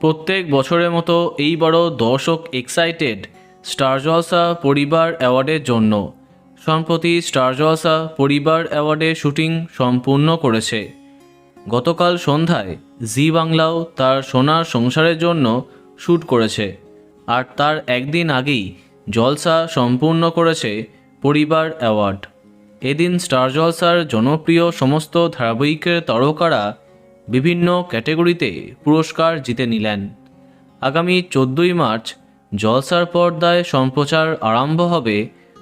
প্রত্যেক বছরের মতো এইবারও দর্শক এক্সাইটেড স্টার জলসা পরিবার অ্যাওয়ার্ডের জন্য। সম্প্রতি স্টার জলসা পরিবার অ্যাওয়ার্ডে শুটিং সম্পূর্ণ করেছে। গতকাল সন্ধ্যায় জি বাংলাও তার সোনার সংসারের জন্য শ্যুট করেছে, আর তার একদিন আগেই জলসা সম্পূর্ণ করেছে পরিবার অ্যাওয়ার্ড। এদিন স্টার জলসার জনপ্রিয় সমস্ত ধারাবাহিকের তারকারা বিভিন্ন ক্যাটাগরিতে পুরস্কার জিতে নিলেন। আগামী 14ই মার্চ জলসার পর্দায় সম্প্রচার আরম্ভ হবে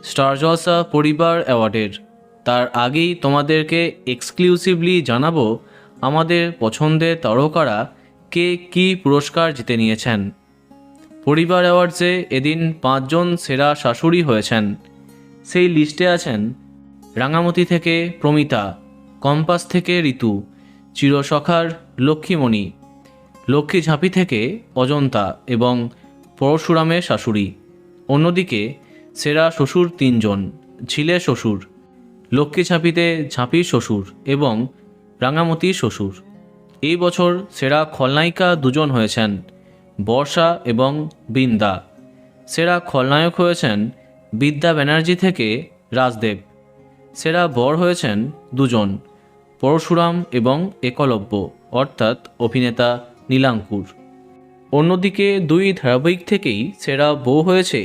স্টার জলসা পরিবার অ্যাওয়ার্ডের। তার আগেই তোমাদেরকে এক্সক্লুসিভলি জানাবো আমাদের পছন্দের তারকারা কে কী পুরস্কার জিতে নিয়েছেন। পরিবার অ্যাওয়ার্ডসে এদিন 5 জন সেরা শাশুড়ি হয়েছেন। সেই লিস্টে আছেন রাঙামাটি থেকে প্রমিতা, কম্পাস থেকে ঋতু, চিরসখার লক্ষ্মীমণি, লক্ষ্মী ঝাঁপি থেকে অজন্তা এবং পরশুরামের শাশুড়ি। অন্যদিকে সেরা শ্বশুর 3 জন, ঝিলে শ্বশুর, লক্ষ্মী ঝাঁপিতে ঝাঁপির শ্বশুর এবং রাঙামতির শ্বশুর। এই বছর সেরা খলনায়িকা 2 জন হয়েছেন, বর্ষা এবং বৃন্দা। সেরা খলনায়ক হয়েছেন বিদ্যা ব্যানার্জি থেকে রাজদেব। সেরা বর হয়েছেন 2 জন, পরশুরাম এবং একলব্য অর্থাৎ অভিনেতা নীলাঙ্কুর। অন্যদিকে 2 ধারাবাহিক থেকেই সেরা বউ হয়েছে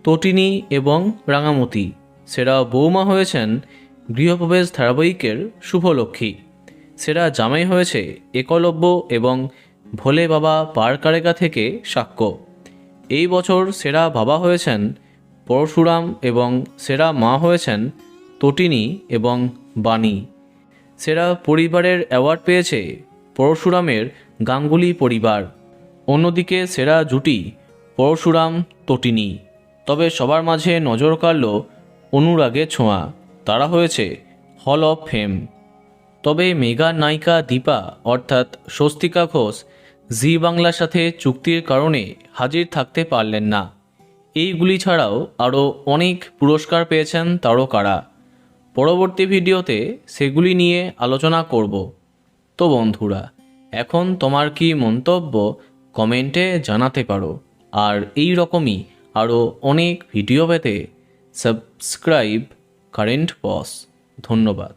তটিনী এবং রাঙামতি। সেরা বৌমা হয়েছেন গৃহপ্রবেশ ধারাবাহিকের শুভলক্ষ্মী। সেরা জামাই হয়েছে একলব্য এবং ভোলে বাবা পার কারেগা থেকে সাক্ষ্য। এই বছর সেরা বাবা হয়েছেন পরশুরাম এবং সেরা মা হয়েছেন তটিনী এবং বাণী। সেরা পরিবারের অ্যাওয়ার্ড পেয়েছে পরশুরামের গাঙ্গুলি পরিবার। অন্যদিকে সেরা জুটি পরশুরাম তটিনী। তবে সবার মাঝে নজর কাড়ল অনুরাগের ছোঁয়া, তারা হয়েছে হল অফ ফেম। তবে মেগা নায়িকা দীপা অর্থাৎ স্বস্তিকা ঘোষ জি বাংলার সাথে চুক্তির কারণে হাজির থাকতে পারলেন না। এইগুলি ছাড়াও আরও অনেক পুরস্কার পেয়েছেন তারকারা। পরবর্তী ভিডিওতে সেগুলি নিয়ে আলোচনা করব। তো বন্ধুরা, এখন তোমার কি মন্তব্য কমেন্টে জানাতে পারো। আর এই রকমই আরও অনেক ভিডিও পেতে সাবস্ক্রাইব কারেন্ট বস। ধন্যবাদ।